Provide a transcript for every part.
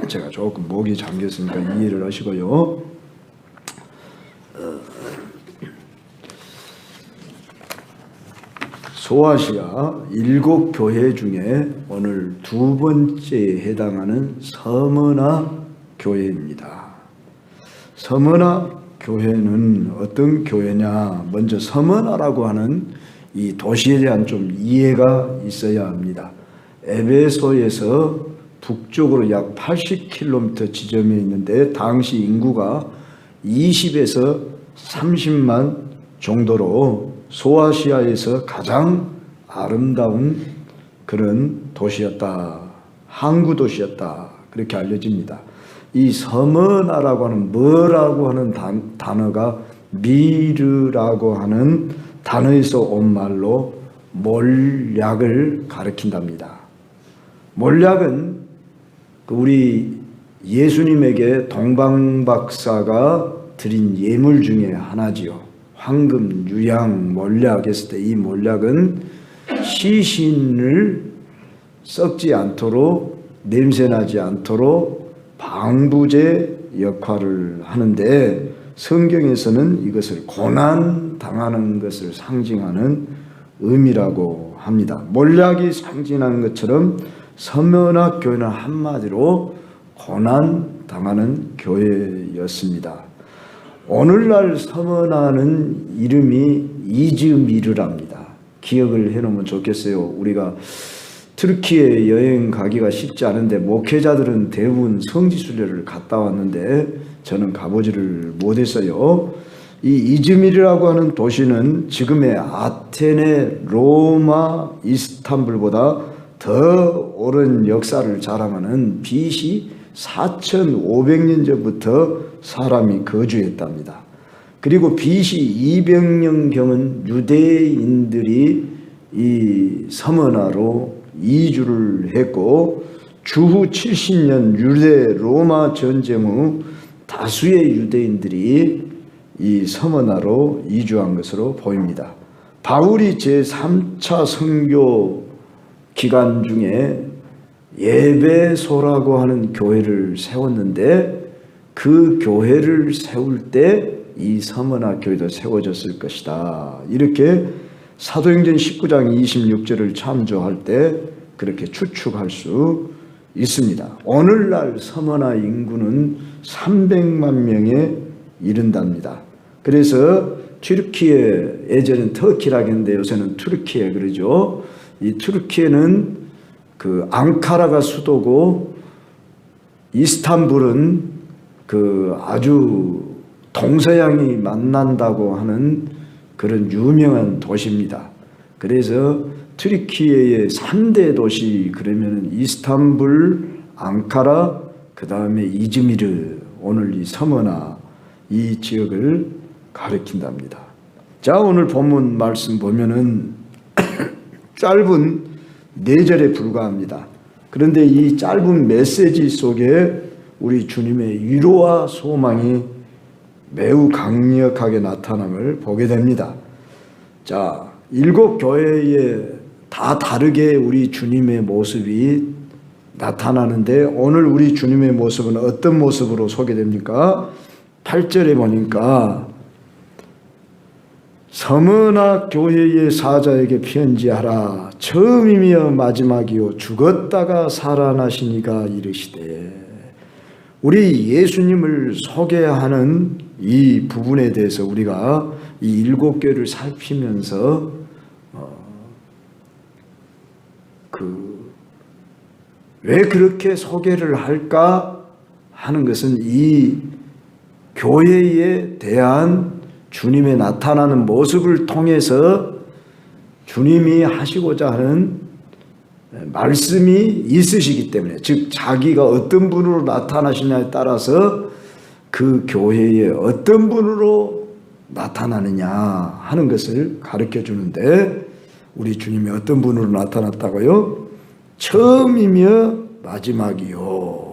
제가 조금 목이 잠겼으니까 이해를 하시고요. 소아시아 7교회 중에 오늘 두 번째에 해당하는 서머나 교회입니다. 서머나 교회는 어떤 교회냐? 먼저 서머나라고 하는 이 도시에 대한 좀 이해가 있어야 합니다. 에베소에서 북쪽으로 약 80km 지점에 있는데 당시 인구가 20에서 30만 정도로 소아시아에서 가장 아름다운 그런 도시였다. 항구 도시였다. 그렇게 알려집니다. 이 서머나라고 하는 뭐라고 하는 단어가 미르라고 하는 단어에서 온 말로 몰약을 가리킨답니다. 몰약은 우리 예수님에게 동방박사가 드린 예물 중에 하나지요. 황금, 유향, 몰약 했을 때 이 몰약은 시신을 썩지 않도록 냄새나지 않도록 방부제 역할을 하는데 성경에서는 이것을 고난 당하는 것을 상징하는 의미라고 합니다. 몰약이 상징하는 것처럼 서머나 교회는 한마디로 고난 당하는 교회였습니다. 오늘날 서머나는 이름이 이즈미르랍니다. 기억을 해놓으면 좋겠어요. 우리가 터키에 여행 가기가 쉽지 않은데 목회자들은 대부분 성지순례를 갔다 왔는데 저는 가보지를 못했어요. 이 이즈미르라고 하는 도시는 지금의 아테네, 로마, 이스탄불보다 더 오랜 역사를 자랑하는 BC 4500년 전부터 사람이 거주했답니다. 그리고 BC 200년경은 유대인들이 이 서머나로 이주를 했고 주후 70년 유대 로마 전쟁 후 다수의 유대인들이 이 서머나로 이주한 것으로 보입니다. 바울이 제3차 선교 기간 중에 예배소라고 하는 교회를 세웠는데 그 교회를 세울 때 이 서머나 교회도 세워졌을 것이다. 이렇게 사도행전 19장 26절을 참조할 때 그렇게 추측할 수 있습니다. 오늘날 서머나 인구는 300만 명에 이른답니다. 그래서 튀르키예, 예전엔 터키라고 했는데 요새는 튀르키예 그러죠. 이 튀르키예는 그 앙카라가 수도고 이스탄불은 그 아주 동서양이 만난다고 하는 그런 유명한 도시입니다. 그래서 튀르키예의 3대 도시 그러면 이스탄불, 앙카라, 그 다음에 이즈미르, 오늘 이 서머나 이 지역을 가리킨답니다. 자, 오늘 본문 말씀 보면은 짧은 4절에 불과합니다. 그런데 이 짧은 메시지 속에 우리 주님의 위로와 소망이 매우 강력하게 나타남을 보게 됩니다. 자, 7교회에 다 다르게 우리 주님의 모습이 나타나는데 오늘 우리 주님의 모습은 어떤 모습으로 소개됩니까? 8절에 보니까 서머나 교회의 사자에게 편지하라. 처음이며 마지막이요 죽었다가 살아나시니가 이르시되. 우리 예수님을 소개하는 이 부분에 대해서 우리가 이 7교회를 살피면서 왜 그렇게 소개를 할까 하는 것은 이 교회에 대한 주님의 나타나는 모습을 통해서 주님이 하시고자 하는 말씀이 있으시기 때문에, 즉 자기가 어떤 분으로 나타나시냐에 따라서 그 교회에 어떤 분으로 나타나느냐 하는 것을 가르쳐 주는데 우리 주님이 어떤 분으로 나타났다고요? 처음이며 마지막이요.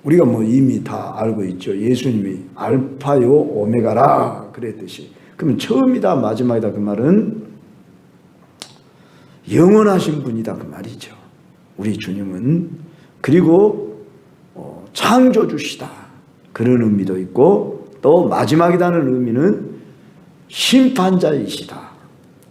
우리가 뭐 이미 다 알고 있죠. 예수님이 알파요 오메가라 그랬듯이. 그러면 처음이다 마지막이다 그 말은 영원하신 분이다 그 말이죠. 우리 주님은 그리고 창조주시다 그런 의미도 있고, 또 마지막이라는 의미는 심판자이시다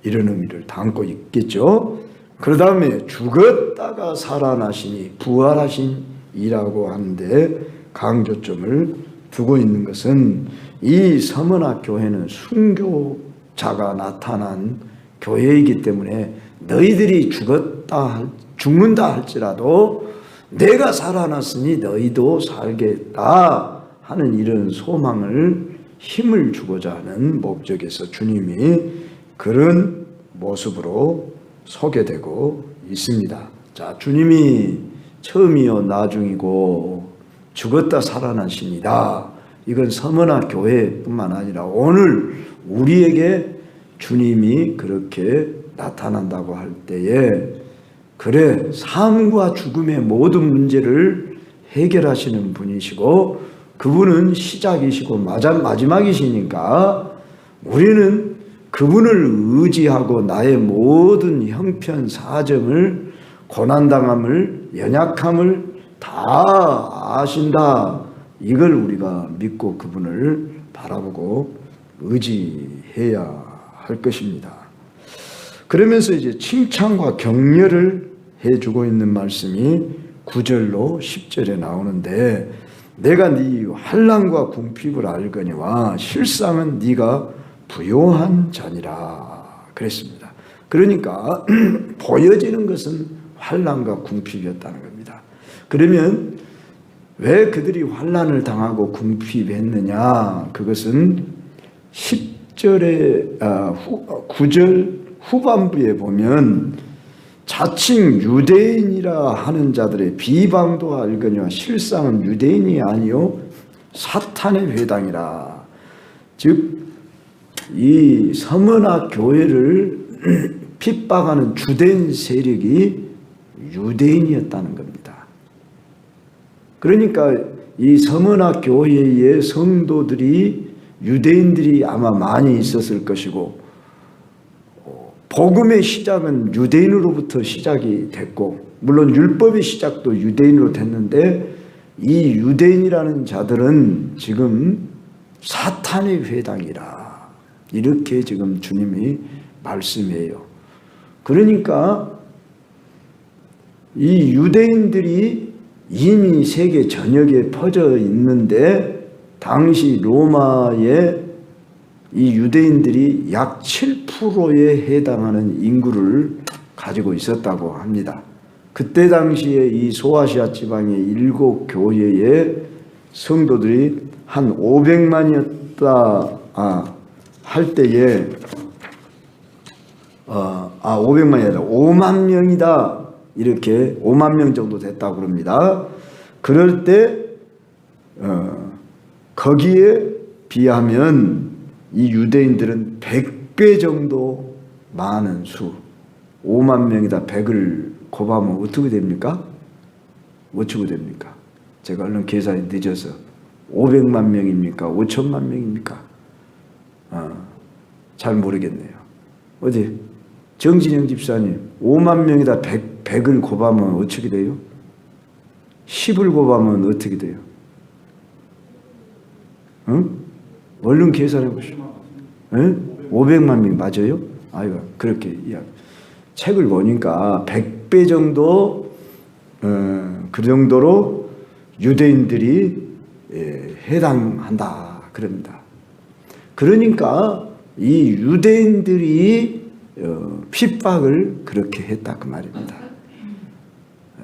이런 의미를 담고 있겠죠. 그 다음에 죽었다가 살아나시니 부활하신 이라고 하는데 강조점을 두고 있는 것은, 이 서머나 교회는 순교자가 나타난 교회이기 때문에 너희들이 죽는다 할지라도 내가 살아났으니 너희도 살겠다 하는 이런 소망을, 힘을 주고자 하는 목적에서 주님이 그런 모습으로 소개되고 있습니다. 자, 주님이 처음이요 나중이고 죽었다 살아나십니다. 이건 서머나 교회뿐만 아니라 오늘 우리에게 주님이 그렇게 나타난다고 할 때에, 그래 삶과 죽음의 모든 문제를 해결하시는 분이시고 그분은 시작이시고 마지막이시니까 우리는 그분을 의지하고 나의 모든 형편 사정을, 고난당함을, 연약함을 다 아신다, 이걸 우리가 믿고 그분을 바라보고 의지해야 할 것입니다. 그러면서 이제 칭찬과 격려를 해주고 있는 말씀이 9절로 10절에 나오는데, 내가 네 환난과 궁핍을 알거니와 실상은 네가 부요한 자니라 그랬습니다. 그러니까 보여지는 것은 환난과 궁핍이었다는 겁니다. 그러면 왜 그들이 환난을 당하고 궁핍했느냐? 그것은 10절에 9절 후반부에 보면 자칭 유대인이라 하는 자들의 비방도 알거니와 실상은 유대인이 아니요 사탄의 회당이라. 즉 이 서머나 교회를 핍박하는 주된 세력이 유대인이었다는 겁니다. 그러니까 이 서머나 교회의 성도들이, 유대인들이 아마 많이 있었을 것이고, 복음의 시작은 유대인으로부터 시작이 됐고, 물론 율법의 시작도 유대인으로 됐는데, 이 유대인이라는 자들은 지금 사탄의 회당이라 이렇게 지금 주님이 말씀해요. 그러니까 이 유대인들이 이미 세계 전역에 퍼져 있는데, 당시 로마의 이 유대인들이 약 7%에 해당하는 인구를 가지고 있었다고 합니다. 그때 당시에 이 소아시아 지방의 7교회의 성도들이 한 500만이었다 할 때에 500만이 아니라 5만 명이다, 이렇게 5만 명 정도 됐다고 그럽니다. 그럴 때 거기에 비하면 이 유대인들은 100배 정도 많은 수, 5만 명이다 100을 곱하면 어떻게 됩니까? 어떻게 됩니까? 제가 얼른 계산이 늦어서 500만 명입니까? 5천만 명입니까? 잘 모르겠네요. 어디 정진영 집사님, 5만 명이다 100을 곱하면 어떻게 돼요? 10을 곱하면 어떻게 돼요? 응? 얼른 계산해 보시오. 500만 명 맞아요? 아이고, 그렇게 이야기. 책을 보니까 100배 정도, 그 정도로 유대인들이 해당한다 그럽니다. 그러니까 이 유대인들이 핍박을 그렇게 했다 그 말입니다.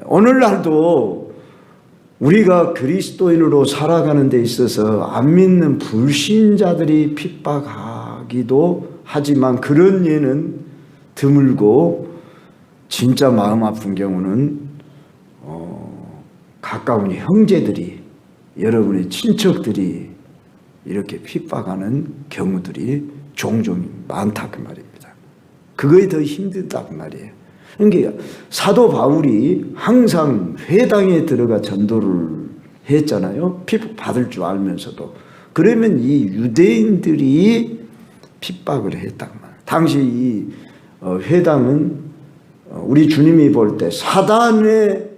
오늘날도 우리가 그리스도인으로 살아가는 데 있어서 안 믿는 불신자들이 핍박하기도 하지만, 그런 예는 드물고, 진짜 마음 아픈 경우는 가까운 형제들이, 여러분의 친척들이 이렇게 핍박하는 경우들이 종종 많다 그 말입니다. 그거에 더 힘들다 그 말이에요. 그러니까 사도 바울이 항상 회당에 들어가 전도를 했잖아요. 핍박받을 줄 알면서도. 그러면 이 유대인들이 핍박을 했다 그 말이에요. 당시 이 회당은 우리 주님이 볼 때 사단의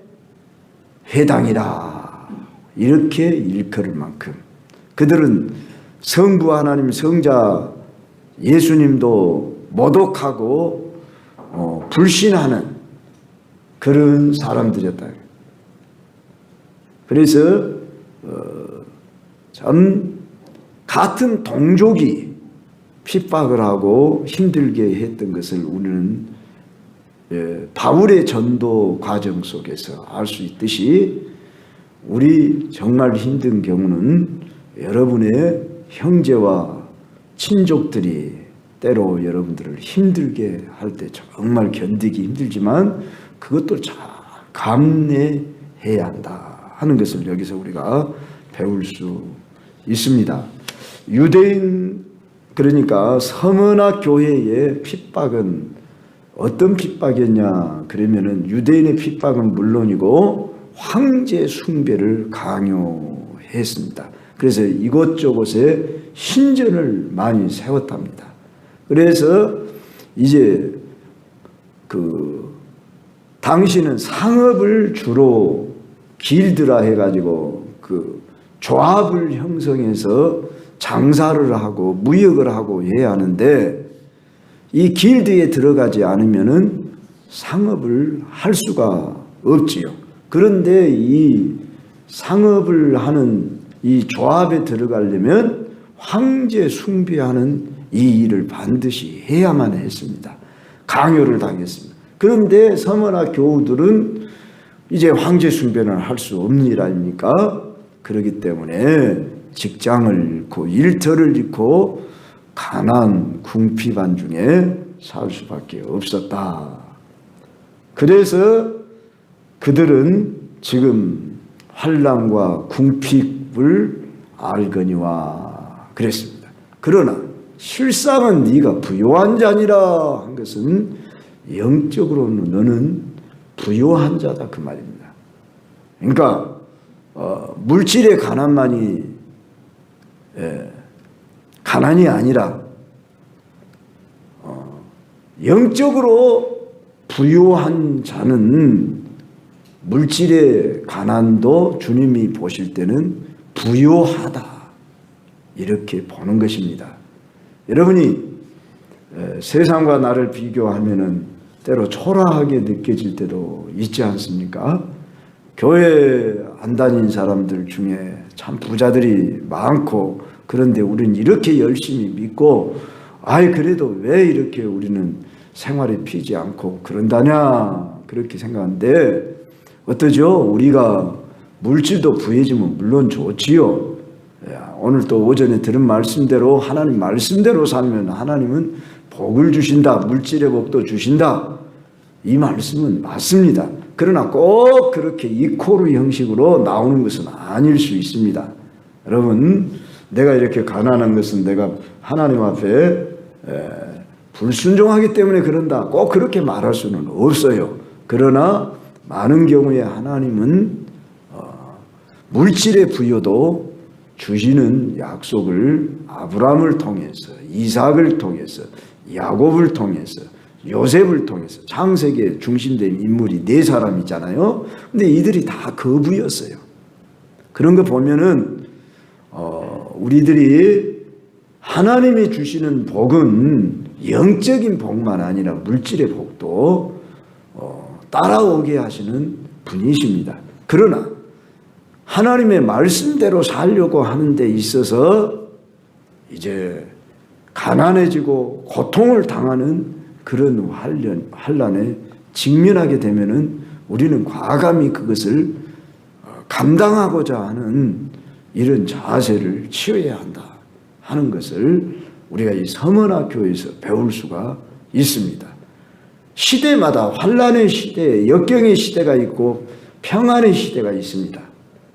회당이라 이렇게 일컬을 만큼 그들은 성부 하나님 성자 예수님도 모독하고 불신하는 그런 사람들이었다. 그래서 참 같은 동족이 핍박을 하고 힘들게 했던 것을 우리는 바울의 전도 과정 속에서 알 수 있듯이 우리 정말 힘든 경우는 여러분의 형제와 친족들이 때로 여러분들을 힘들게 할 때 정말 견디기 힘들지만 그것도 잘 감내해야 한다 하는 것을 여기서 우리가 배울 수 있습니다. 유대인 그러니까 서머나 교회의 핍박은 어떤 핍박이었냐 그러면은 유대인의 핍박은 물론이고 황제 숭배를 강요했습니다. 그래서 이곳저곳에 신전을 많이 세웠답니다. 그래서 이제 당시는 상업을 주로 길드라 해가지고 조합을 형성해서 장사를 하고 무역을 하고 해야 하는데 이 길드에 들어가지 않으면은 상업을 할 수가 없지요. 그런데 이 상업을 하는 이 조합에 들어가려면 황제 숭배하는 이 일을 반드시 해야만 했습니다. 강요를 당했습니다. 그런데 서머나 교우들은 이제 황제 숭배는 할 수 없는 일 아닙니까? 그렇기 때문에 직장을 잃고 일터를 잃고 가난 궁핍한 중에 살 수밖에 없었다. 그래서 그들은 지금 환난과 궁핍을 알거니와 그랬습니다. 그러나 실상은 네가 부요한 자니라 한 것은 영적으로는 너는 부요한 자다 그 말입니다. 그러니까 물질의 가난만이 가난이 아니라 영적으로 부요한 자는 물질의 가난도 주님이 보실 때는 부요하다 이렇게 보는 것입니다. 여러분이 세상과 나를 비교하면은 때로 초라하게 느껴질 때도 있지 않습니까? 교회 안 다닌 사람들 중에 참 부자들이 많고 그런데 우리는 이렇게 열심히 믿고 그래도 왜 이렇게 우리는 생활에 피지 않고 그런다냐 그렇게 생각하는데 어떠죠? 우리가 물질도 부해지면 물론 좋지요. 오늘 또 오전에 들은 말씀대로 하나님 말씀대로 살면 하나님은 복을 주신다. 물질의 복도 주신다. 이 말씀은 맞습니다. 그러나 꼭 그렇게 이코르 형식으로 나오는 것은 아닐 수 있습니다. 여러분 내가 이렇게 가난한 것은 내가 하나님 앞에 불순종하기 때문에 그런다. 꼭 그렇게 말할 수는 없어요. 그러나 많은 경우에 하나님은 물질의 부여도 주시는 약속을 아브라함을 통해서 이삭을 통해서 야곱을 통해서 요셉을 통해서 창세기에 중심된 인물이 4사람이잖아요. 근데 이들이 다 거부였어요. 그런 거 보면은 우리들이 하나님이 주시는 복은 영적인 복만 아니라 물질의 복도 따라오게 하시는 분이십니다. 그러나 하나님의 말씀대로 살려고 하는 데 있어서 이제 가난해지고 고통을 당하는 그런 환난에 직면하게 되면은 우리는 과감히 그것을 감당하고자 하는 이런 자세를 취해야 한다 하는 것을 우리가 이 서머나 교회에서 배울 수가 있습니다. 시대마다 환난의 시대, 역경의 시대가 있고 평안의 시대가 있습니다.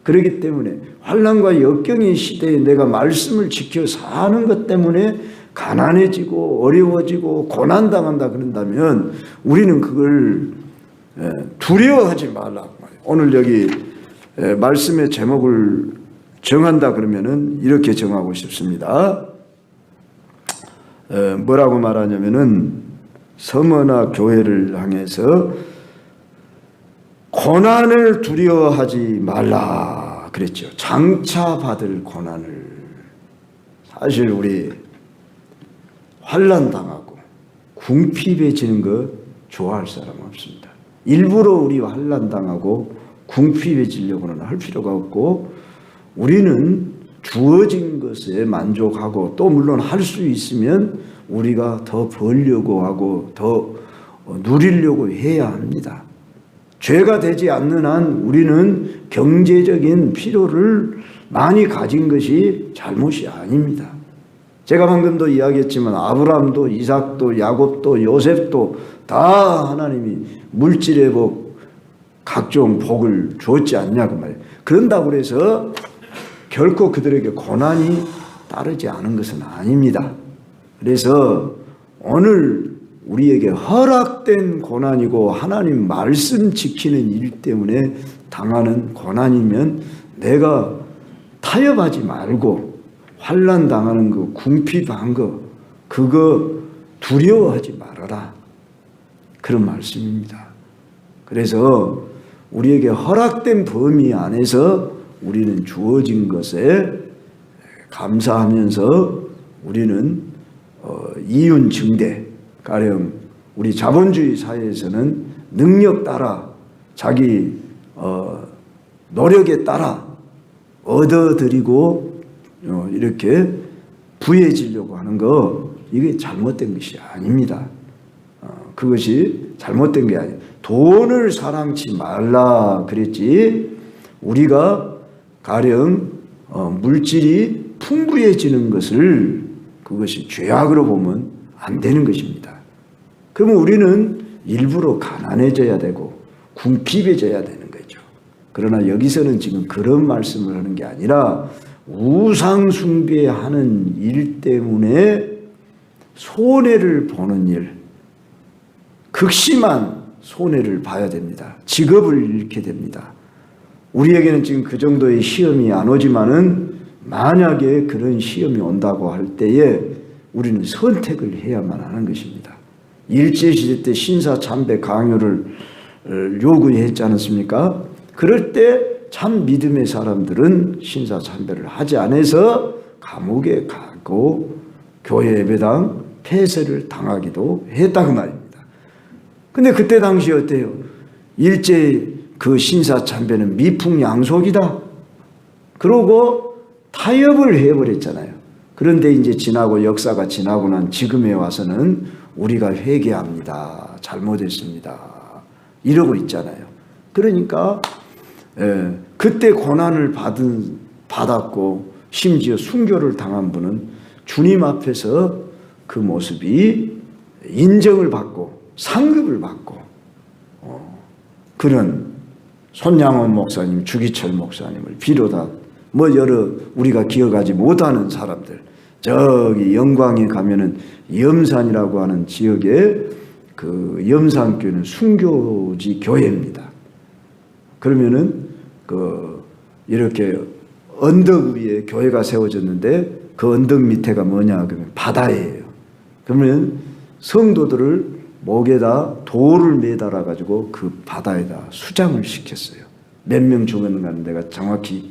그렇기 때문에 환난과 역경의 시대에 내가 말씀을 지켜 사는 것 때문에 가난해지고 어려워지고 고난당한다 그런다면 우리는 그걸 두려워하지 말라고 말해요. 오늘 여기 말씀의 제목을 정한다 그러면은 이렇게 정하고 싶습니다. 뭐라고 말하냐면은 서머나 교회를 향해서 고난을 두려워하지 말라 그랬죠. 장차 받을 고난을. 사실 우리 환난 당하고 궁핍해지는 거 좋아할 사람 없습니다. 일부러 우리 환난 당하고 궁핍해지려고는 할 필요가 없고, 우리는 주어진 것에 만족하고, 또 물론 할 수 있으면 우리가 더 벌려고 하고 더 누리려고 해야 합니다. 죄가 되지 않는 한 우리는 경제적인 필요를 많이 가진 것이 잘못이 아닙니다. 제가 방금도 이야기했지만 아브라함도 이삭도 야곱도 요셉도 다 하나님이 물질의 복, 각종 복을 줬지 않냐 그 말이에요. 그런다고 해서 결코 그들에게 고난이 따르지 않은 것은 아닙니다. 그래서 오늘 우리에게 허락된 고난이고 하나님 말씀 지키는 일 때문에 당하는 고난이면 내가 타협하지 말고 환난 당하는 거, 궁핍한 거, 그거 두려워하지 말아라. 그런 말씀입니다. 그래서 우리에게 허락된 범위 안에서 우리는 주어진 것에 감사하면서 우리는 이윤 증대, 가령 우리 자본주의 사회에서는 능력 따라 자기 노력에 따라 얻어들이고 이렇게 부해지려고 하는 거, 이게 잘못된 것이 아닙니다. 그것이 잘못된 게 아니에요. 돈을 사랑치 말라 그랬지, 우리가 가령 물질이 풍부해지는 것을 그것이 죄악으로 보면 안 되는 것입니다. 그러면 우리는 일부러 가난해져야 되고 궁핍해져야 되는 거죠. 그러나 여기서는 지금 그런 말씀을 하는 게 아니라 우상 숭배하는 일 때문에 손해를 보는 일, 극심한 손해를 봐야 됩니다. 직업을 잃게 됩니다. 우리에게는 지금 그 정도의 시험이 안 오지만은 만약에 그런 시험이 온다고 할 때에 우리는 선택을 해야만 하는 것입니다. 일제시대 때 신사참배 강요를 요구했지 않았습니까? 그럴 때 참 믿음의 사람들은 신사참배를 하지 않아서 감옥에 가고 교회 예배당 폐쇄를 당하기도 했다고 말입니다. 근데 그때 당시 어때요? 일제 그 신사참배는 미풍양속이다. 그러고 타협을 해버렸잖아요. 그런데 이제 지나고 역사가 지나고 난 지금에 와서는 우리가 회개합니다. 잘못했습니다. 이러고 있잖아요. 그러니까 그때 고난을 받았고 심지어 순교를 당한 분은 주님 앞에서 그 모습이 인정을 받고 상급을 받고 그런 손양원 목사님, 주기철 목사님을 비롯한 여러 우리가 기억하지 못하는 사람들, 저기 영광에 가면은 염산이라고 하는 지역에 그 염산교회는 순교지 교회입니다. 그러면은 이렇게 언덕 위에 교회가 세워졌는데 그 언덕 밑에가 뭐냐 그러면 바다예요. 그러면 성도들을 목에다 돌을 매달아 가지고 그 바다에다 수장을 시켰어요. 몇 명 죽었는가는 내가 정확히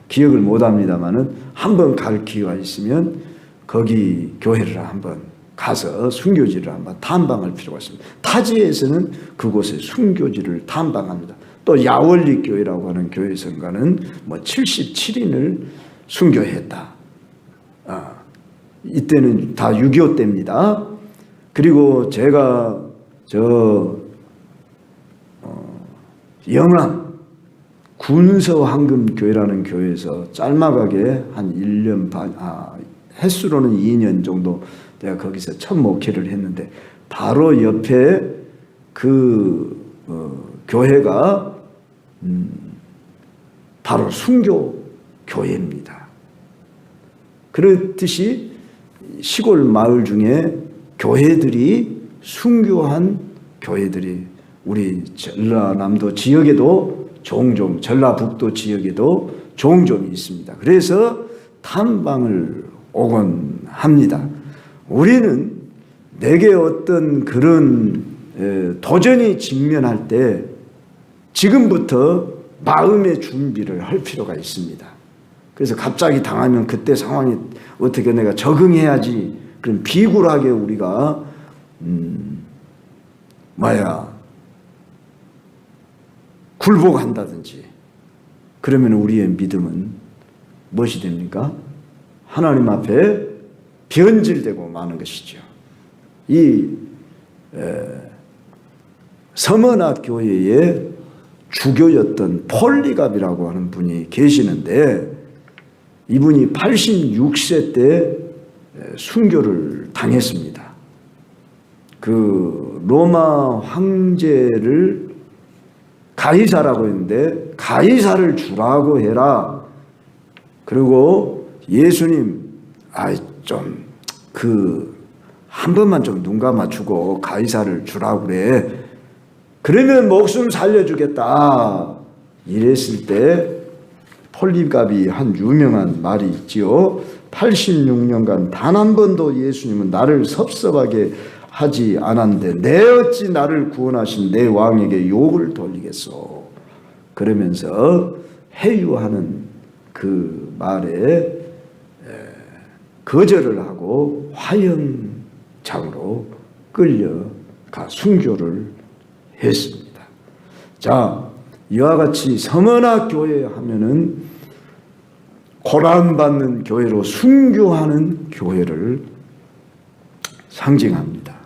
기억을 못 합니다만은 한번 갈 기회가 있으면 거기 교회를 한번 가서 순교지를 한번 탐방할 필요가 있습니다. 타지에서는 그곳에 순교지를 탐방합니다. 또 야월리 교회라고 하는 교회 성가는 77인을 순교했다. 이때는 다 6.25 때입니다. 그리고 제가 영암 군서황금교회라는 교회에서 짤막하게 한 1년 반, 횟수로는 2년 정도 내가 거기서 첫 목회를 했는데 바로 옆에 그 교회가 바로 순교 교회입니다. 그렇듯이 시골 마을 중에 교회들이 순교한 교회들이 우리 전라남도 지역에도 종종, 전라북도 지역에도 종종 있습니다. 그래서 탐방을 오곤 합니다. 우리는 내게 어떤 그런 도전이 직면할 때 지금부터 마음의 준비를 할 필요가 있습니다. 그래서 갑자기 당하면 그때 상황이 어떻게 내가 적응해야지, 그럼 비굴하게 우리가 굴복한다든지 그러면 우리의 믿음은 무엇이 됩니까? 하나님 앞에 변질되고 마는 것이죠. 이 서머나 교회의 주교였던 폴리갑이라고 하는 분이 계시는데, 이분이 86세 때 순교를 당했습니다. 그 로마 황제를 가이사라고 했는데 가이사를 주라고 해라. 그리고 예수님 한 번만 좀 눈 감아주고 가이사를 주라고 그래. 그러면 목숨 살려주겠다. 이랬을 때 폴리갑이 한 유명한 말이 있지요. 86년간 단 한 번도 예수님은 나를 섭섭하게 하지 않았는데 내 어찌 나를 구원하신 내 왕에게 욕을 돌리겠소. 그러면서 해유하는 그 말에 거절을 하고 화형장으로 끌려가 순교를 했습니다. 자, 이와 같이 서머나 교회 하면은 고난받는 교회로 순교하는 교회를 상징합니다.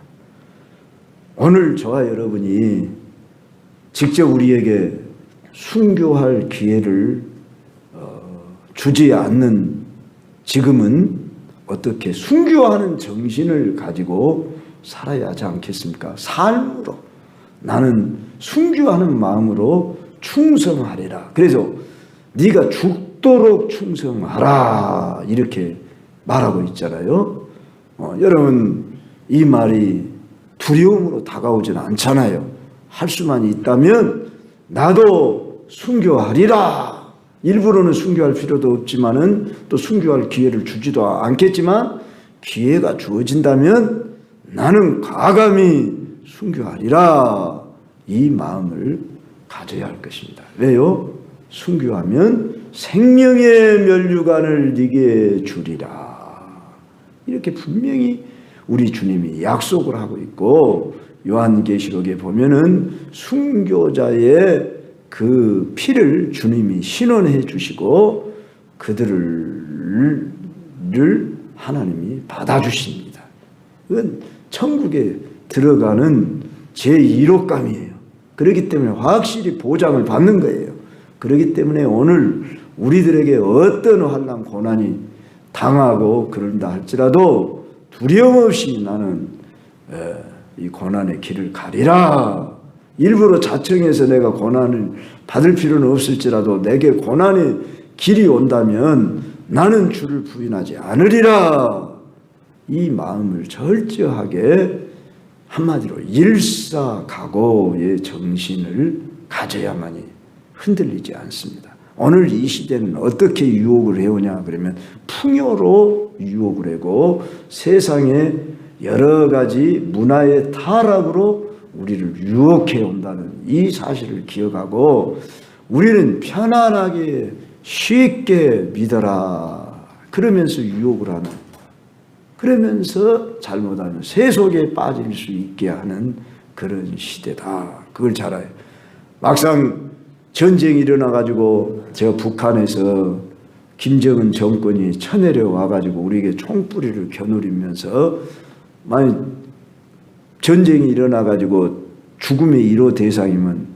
오늘 저와 여러분이 직접 우리에게 순교할 기회를 주지 않는 지금은 어떻게 순교하는 정신을 가지고 살아야 하지 않겠습니까? 삶으로 나는 순교하는 마음으로 충성하리라. 그래서 네가 죽도록 충성하라 이렇게 말하고 있잖아요. 여러분 이 말이 두려움으로 다가오지는 않잖아요. 할 수만 있다면 나도 순교하리라. 일부러는 순교할 필요도 없지만은 또 순교할 기회를 주지도 않겠지만 기회가 주어진다면 나는 과감히 순교하리라. 이 마음을 가져야 할 것입니다. 왜요? 순교하면 생명의 면류관을 네게 주리라. 이렇게 분명히 우리 주님이 약속을 하고 있고, 요한계시록에 보면은 순교자의 그 피를 주님이 신원해 주시고 그들을 하나님이 받아주십니다. 그건 천국에 들어가는 제1호감이에요. 그렇기 때문에 확실히 보장을 받는 거예요. 그렇기 때문에 오늘 우리들에게 어떤 환난 고난이 당하고 그런다 할지라도 두려움 없이 나는 이 고난의 길을 가리라. 일부러 자청해서 내가 고난을 받을 필요는 없을지라도 내게 고난의 길이 온다면 나는 주를 부인하지 않으리라. 이 마음을 철저하게 한마디로 일사각오의 정신을 가져야만이 흔들리지 않습니다. 오늘 이 시대는 어떻게 유혹을 해오냐 그러면 풍요로 유혹을 하고 세상의 여러 가지 문화의 타락으로 우리를 유혹해 온다는 이 사실을 기억하고 우리는 편안하게 쉽게 믿어라 그러면서 유혹을 하는, 그러면서 잘못하면 세속에 빠질 수 있게 하는 그런 시대다. 그걸 잘 알아요. 막상 전쟁이 일어나가지고 저 북한에서 김정은 정권이 쳐내려와가지고 우리에게 총뿌리를 겨누리면서 만약 전쟁이 일어나가지고 죽음의 1호 대상이면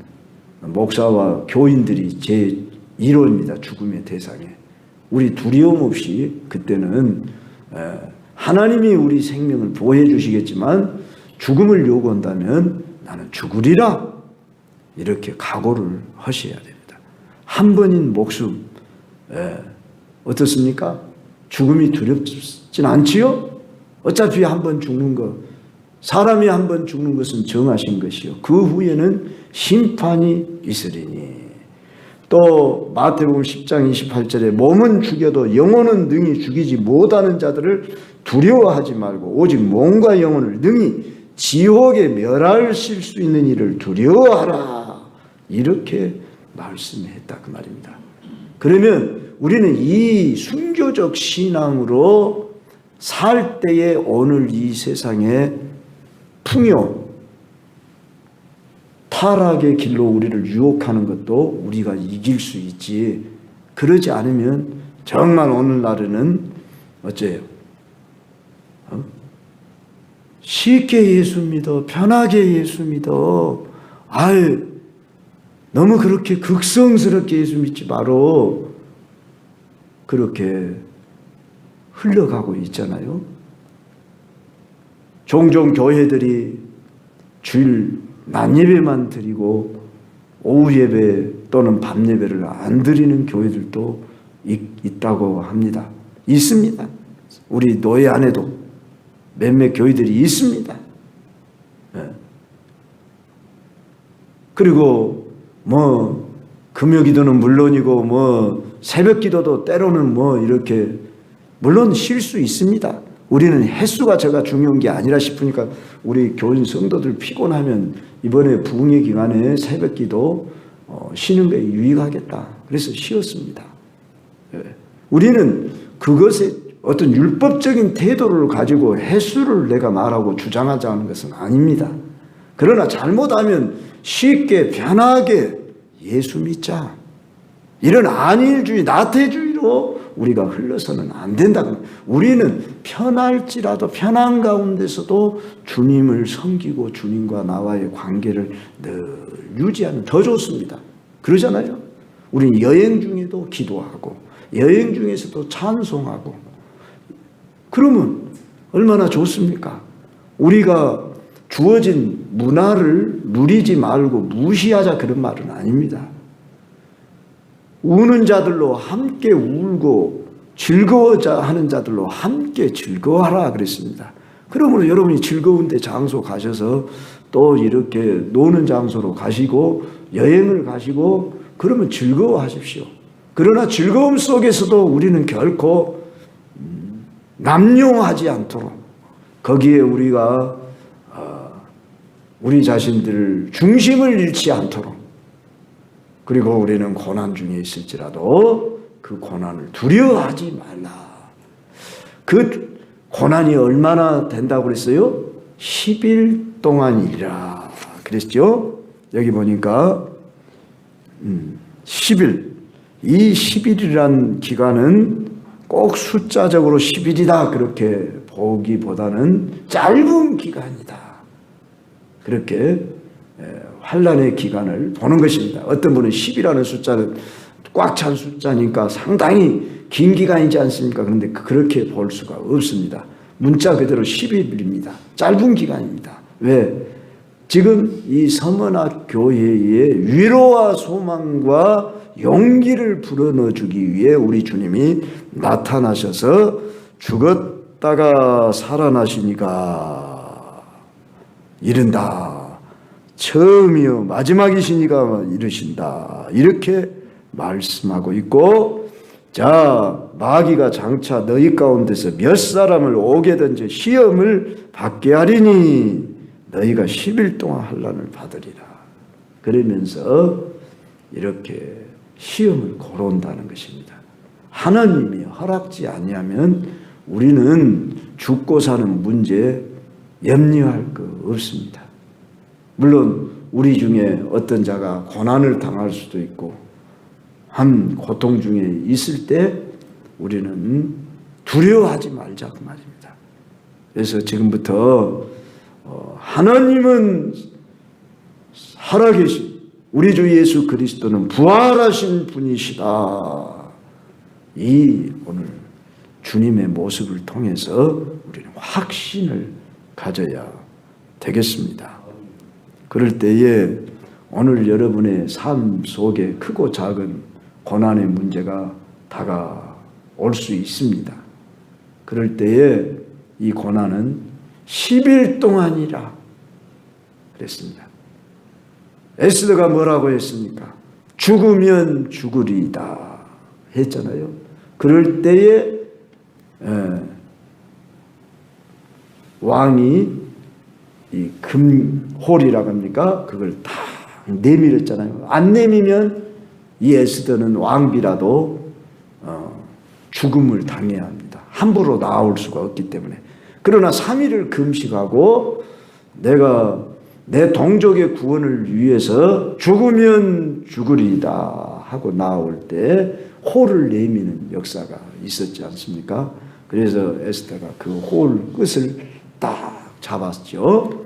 목사와 교인들이 제 1호입니다. 죽음의 대상에. 우리 두려움 없이 그때는 하나님이 우리 생명을 보호해 주시겠지만 죽음을 요구한다면 나는 죽으리라. 이렇게 각오를 하셔야 됩니다. 한 번인 목숨 어떻습니까? 죽음이 두렵진 않지요? 어차피 한 번 죽는 것, 사람이 한 번 죽는 것은 정하신 것이요 그 후에는 심판이 있으리니. 또 마태복음 10장 28절에 몸은 죽여도 영혼은 능히 죽이지 못하는 자들을 두려워하지 말고 오직 몸과 영혼을 능히 지옥에 멸하실 수 있는 일을 두려워하라. 이렇게 말씀했다 그 말입니다. 그러면 우리는 이 순교적 신앙으로 살 때에 오늘 이 세상의 풍요, 타락의 길로 우리를 유혹하는 것도 우리가 이길 수 있지. 그러지 않으면 정말 오늘날에는 어째요? 쉽게 예수 믿어, 편하게 예수 믿어. 너무 그렇게 극성스럽게 예수 믿지 말어. 그렇게 흘러가고 있잖아요. 종종 교회들이 주일 낮 예배만 드리고 오후 예배 또는 밤 예배를 안 드리는 교회들도 있다고 합니다. 있습니다. 우리 노예 안에도 몇몇 교회들이 있습니다. 그리고 금요 기도는 물론이고 새벽 기도도 때로는 이렇게 물론 쉴 수 있습니다. 우리는 횟수가 제가 중요한 게 아니라 싶으니까 우리 교인 성도들 피곤하면 이번에 부흥의 기간에 새벽 기도 쉬는 게 유익하겠다. 그래서 쉬었습니다. 우리는 그것에 어떤 율법적인 태도를 가지고 횟수를 내가 말하고 주장하자는 것은 아닙니다. 그러나 잘못하면 쉽게 편하게 예수 믿자. 이런 안일주의, 나태주의로 우리가 흘러서는 안 된다. 우리는 편할지라도 편한 가운데서도 주님을 섬기고 주님과 나와의 관계를 늘 유지하면 더 좋습니다. 그러잖아요. 우리는 여행 중에도 기도하고 여행 중에서도 찬송하고 그러면 얼마나 좋습니까? 우리가 주어진 문화를 누리지 말고 무시하자 그런 말은 아닙니다. 우는 자들로 함께 울고 즐거워자 하는 자들로 함께 즐거워하라 그랬습니다. 그러므로 여러분이 즐거운 데 장소 가셔서 또 이렇게 노는 장소로 가시고 여행을 가시고 그러면 즐거워하십시오. 그러나 즐거움 속에서도 우리는 결코 남용하지 않도록 거기에 우리가 우리 자신들 중심을 잃지 않도록 그리고 우리는 고난 중에 있을지라도 그 고난을 두려워하지 말라. 그 고난이 얼마나 된다고 그랬어요? 10일 동안이라 그랬죠? 여기 보니까 10일 이 10일이란 기간은 꼭 숫자적으로 10일이다 그렇게 보기보다는 짧은 기간이다. 그렇게 환난의 기간을 보는 것입니다. 어떤 분은 10이라는 숫자는 꽉 찬 숫자니까 상당히 긴 기간이지 않습니까? 그런데 그렇게 볼 수가 없습니다. 문자 그대로 10일입니다. 짧은 기간입니다. 왜? 지금 이 서머나 교회에 위로와 소망과 용기를 불어넣어 주기 위해 우리 주님이 나타나셔서 죽었다가 살아나시니까 이른다. 처음이요 마지막이시니까 이르신다. 이렇게 말씀하고 있고 자 마귀가 장차 너희 가운데서 몇 사람을 오게든지 시험을 받게 하리니 너희가 10일 동안 환난을 받으리라. 그러면서 이렇게 시험을 걸어온다는 것입니다. 하나님이 허락지 아니하면 우리는 죽고 사는 문제 염려할 거 없습니다. 물론 우리 중에 어떤 자가 고난을 당할 수도 있고 한 고통 중에 있을 때 우리는 두려워하지 말자 그 말입니다. 그래서 지금부터 하나님은 살아계신 우리 주 예수 그리스도는 부활하신 분이시다. 이 오늘 주님의 모습을 통해서 우리는 확신을 가져야 되겠습니다. 그럴 때에 오늘 여러분의 삶 속에 크고 작은 고난의 문제가 다가올 수 있습니다. 그럴 때에 이 고난은 10일 동안이라 그랬습니다. 에스더가 뭐라고 했습니까? 죽으면 죽으리이다 했잖아요. 그럴 때에 왕이 이 금홀이라고 합니까? 그걸 다 내밀었잖아요. 안 내미면 이 에스더는 왕비라도 죽음을 당해야 합니다. 함부로 나올 수가 없기 때문에. 그러나 3일을 금식하고 내가 내 동족의 구원을 위해서 죽으면 죽으리다 하고 나올 때 호를 내미는 역사가 있었지 않습니까? 그래서 에스더가 그 홀 끝을 딱 잡았죠.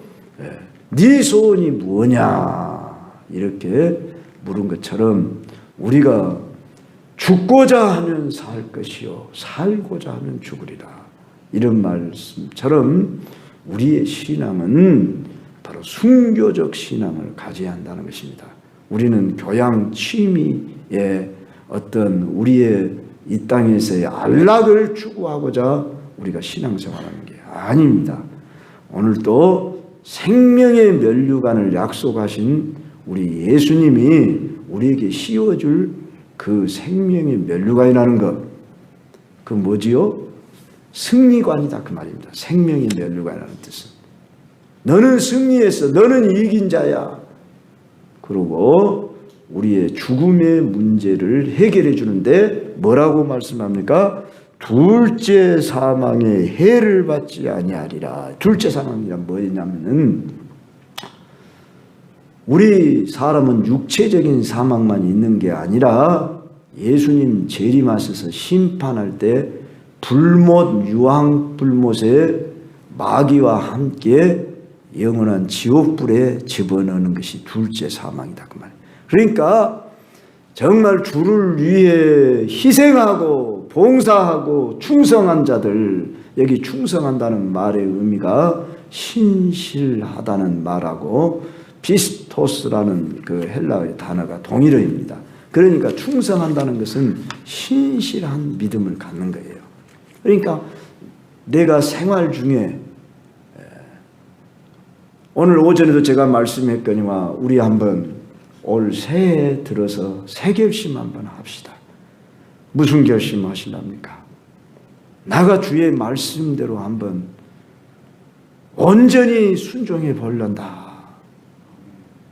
네 소원이 뭐냐 이렇게 물은 것처럼 우리가 죽고자 하면 살 것이요 살고자 하면 죽으리라 이런 말씀처럼 우리의 신앙은 바로 순교적 신앙을 가져야 한다는 것입니다. 우리는 교양 취미의 어떤 우리의 이 땅에서의 안락을 추구하고자 우리가 신앙생활하는 게 아닙니다. 오늘도 생명의 면류관을 약속하신 우리 예수님이 우리에게 씌워줄 그 생명의 면류관이라는 것, 그 뭐지요? 승리관이다 그 말입니다. 생명의 면류관이라는 뜻은 너는 승리했어, 너는 이긴 자야. 그리고 우리의 죽음의 문제를 해결해 주는데 뭐라고 말씀합니까? 둘째 사망의 해를 받지 아니하리라. 둘째 사망이란 뭐냐면은 우리 사람은 육체적인 사망만 있는 게 아니라 예수님 재림하셔서 심판할 때 불못 유황 불못에 마귀와 함께 영원한 지옥불에 집어넣는 것이 둘째 사망이다 그 말. 그러니까 정말 주를 위해 희생하고 봉사하고 충성한 자들, 여기 충성한다는 말의 의미가 신실하다는 말하고 비스토스라는 그 헬라어의 단어가 동일어입니다. 그러니까 충성한다는 것은 신실한 믿음을 갖는 거예요. 그러니까 내가 생활 중에 오늘 오전에도 제가 말씀했거니와 우리 한번 올 새해 들어서 새 결심 한번 합시다. 무슨 결심 하시랍니까? 나가 주의 말씀대로 한번 온전히 순종해 보려다.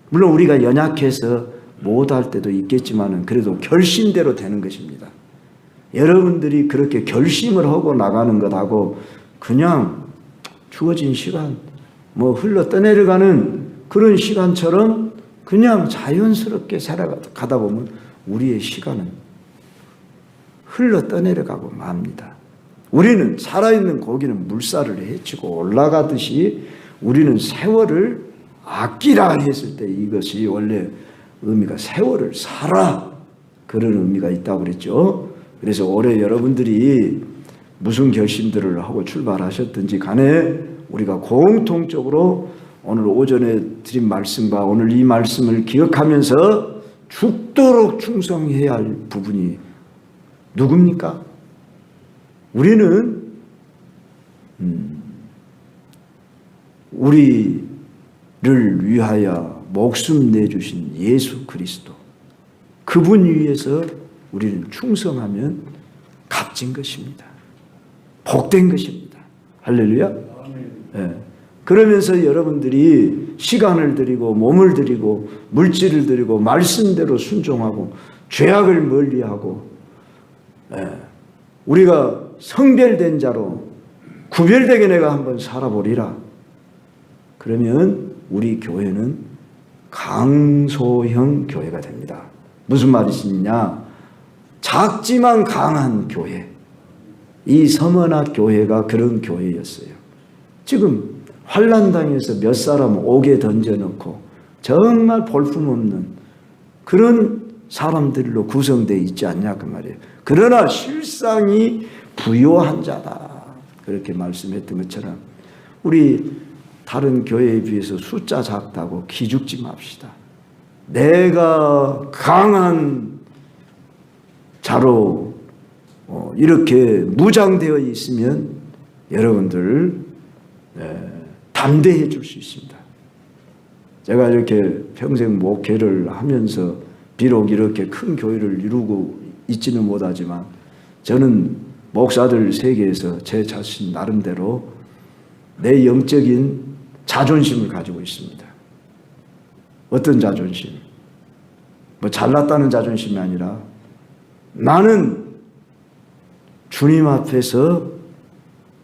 물론 우리가 연약해서 못할 때도 있겠지만 그래도 결심대로 되는 것입니다. 여러분들이 그렇게 결심을 하고 나가는 것하고 그냥 주어진 시간 뭐 흘러 떠내려가는 그런 시간처럼 그냥 자연스럽게 살아가다 보면 우리의 시간은 흘러 떠내려가고 맙니다. 우리는 살아있는 고기는 물살을 헤치고 올라가듯이 우리는 세월을 아끼라 했을 때 이것이 원래 의미가 세월을 살아 그런 의미가 있다고 그랬죠. 그래서 올해 여러분들이 무슨 결심들을 하고 출발하셨든지 간에 우리가 공통적으로 오늘 오전에 드린 말씀과 오늘 이 말씀을 기억하면서 죽도록 충성해야 할 부분이 누굽니까? 우리는 우리를 위하여 목숨 내주신 예수 그리스도 그분 위해서 우리는 충성하면 값진 것입니다. 복된 것입니다. 할렐루야. 네. 그러면서 여러분들이 시간을 들이고 몸을 들이고 물질을 들이고 말씀대로 순종하고 죄악을 멀리하고 우리가 성별된 자로 구별되게 내가 한번 살아보리라. 그러면 우리 교회는 강소형 교회가 됩니다. 무슨 말이시냐? 작지만 강한 교회. 이 서머나 교회가 그런 교회였어요. 지금 환난당해서 몇 사람 옥에 던져놓고 정말 볼품없는 그런 사람들로 구성되어 있지 않냐 그 말이에요. 그러나 실상이 부요한 자다. 그렇게 말씀했던 것처럼 우리 다른 교회에 비해서 숫자 작다고 기죽지 맙시다. 내가 강한 자로 이렇게 무장되어 있으면 여러분들 담대해 줄 수 있습니다. 제가 이렇게 평생 목회를 하면서 비록 이렇게 큰 교회를 이루고 있지는 못하지만 저는 목사들 세계에서 제 자신 나름대로 내 영적인 자존심을 가지고 있습니다. 어떤 자존심? 뭐 잘났다는 자존심이 아니라 나는 주님 앞에서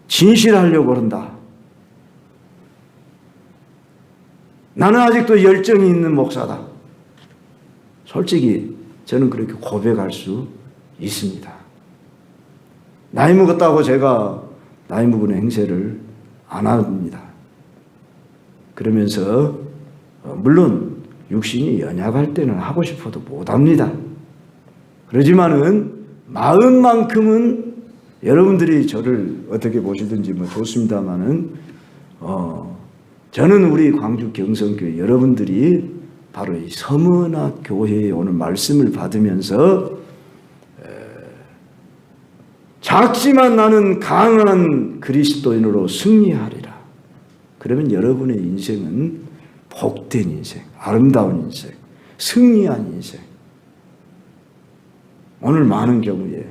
진실하려고 한다. 나는 아직도 열정이 있는 목사다. 솔직히 저는 그렇게 고백할 수 있습니다. 나이 먹었다고 제가 나이 먹은 행세를 안 합니다. 그러면서 물론 육신이 연약할 때는 하고 싶어도 못합니다. 그러지만은 마음만큼은 여러분들이 저를 어떻게 보시든지 뭐 좋습니다만은 저는 우리 광주 경성교회 여러분들이 바로 이 서문학 교회에 오는 말씀을 받으면서 작지만 나는 강한 그리스도인으로 승리하리라. 그러면 여러분의 인생은 복된 인생, 아름다운 인생, 승리한 인생. 오늘 많은 경우에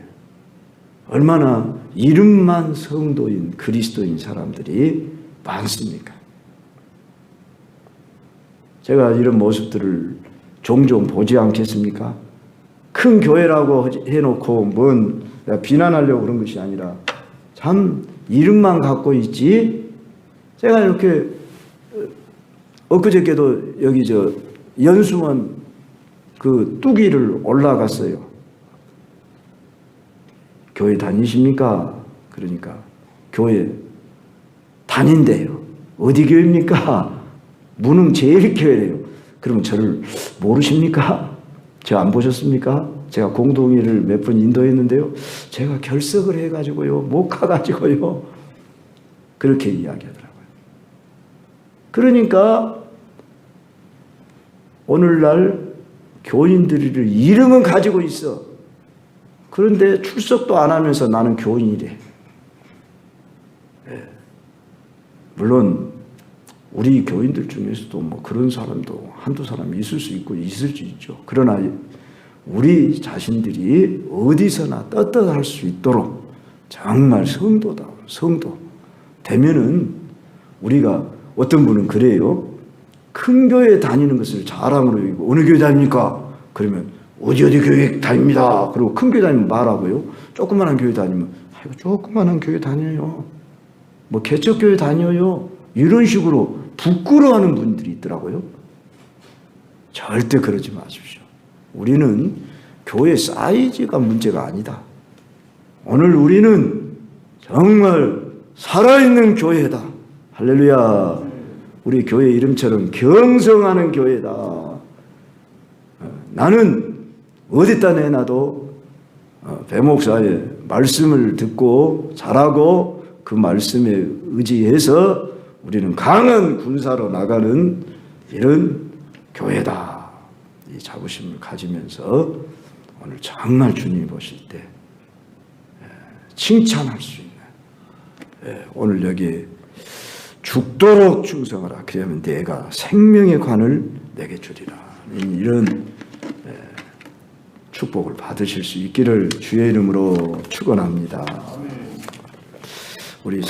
얼마나 이름만 성도인 그리스도인 사람들이 많습니까? 제가 이런 모습들을 종종 보지 않겠습니까? 큰 교회라고 해놓고 뭔 비난하려고 그런 것이 아니라 참 이름만 갖고 있지. 제가 이렇게 엊그저께도 여기 연수원 그 뚜기를 올라갔어요. 교회 다니십니까? 그러니까 교회 다닌대요. 어디 교회입니까? 무능 제일교회래요. 그러면 저를 모르십니까? 저 안 보셨습니까? 제가 공동회를 몇 번 인도했는데요. 제가 결석을 해가지고요. 못 가가지고요. 그렇게 이야기하더라고요. 그러니까 오늘날 교인들의 이름은 가지고 있어. 그런데 출석도 안 하면서 나는 교인이래. 네. 물론 우리 교인들 중에서도 뭐 그런 사람도 한두 사람 있을 수 있고 있을 수 있죠. 그러나 우리 자신들이 어디서나 떳떳할 수 있도록 정말 성도다, 성도 되면은 우리가 어떤 분은 그래요. 큰 교회 다니는 것을 자랑으로 여기고 어느 교회 다닙니까? 그러면 어디 교회 다닙니다. 그리고 큰 교회 다니면 말하고요. 조그만한 교회 다니면 아이고 조그만한 교회 다녀요. 뭐 개척교회 다녀요. 이런 식으로 부끄러워하는 분들이 있더라고요. 절대 그러지 마십시오. 우리는 교회 사이즈가 문제가 아니다. 오늘 우리는 정말 살아있는 교회다. 할렐루야. 우리 교회 이름처럼 경성하는 교회다. 나는 어디다 내놔도 배 목사의 말씀을 듣고 자라고 그 말씀에 의지해서 우리는 강한 군사로 나가는 이런 교회다. 이 자부심을 가지면서 오늘 정말 주님이 보실 때 칭찬할 수 있는 오늘 여기 죽도록 충성하라. 그러면 내가 생명의 관을 내게 주리라. 이런 축복을 받으실 수 있기를 주의 이름으로 축원합니다. 우리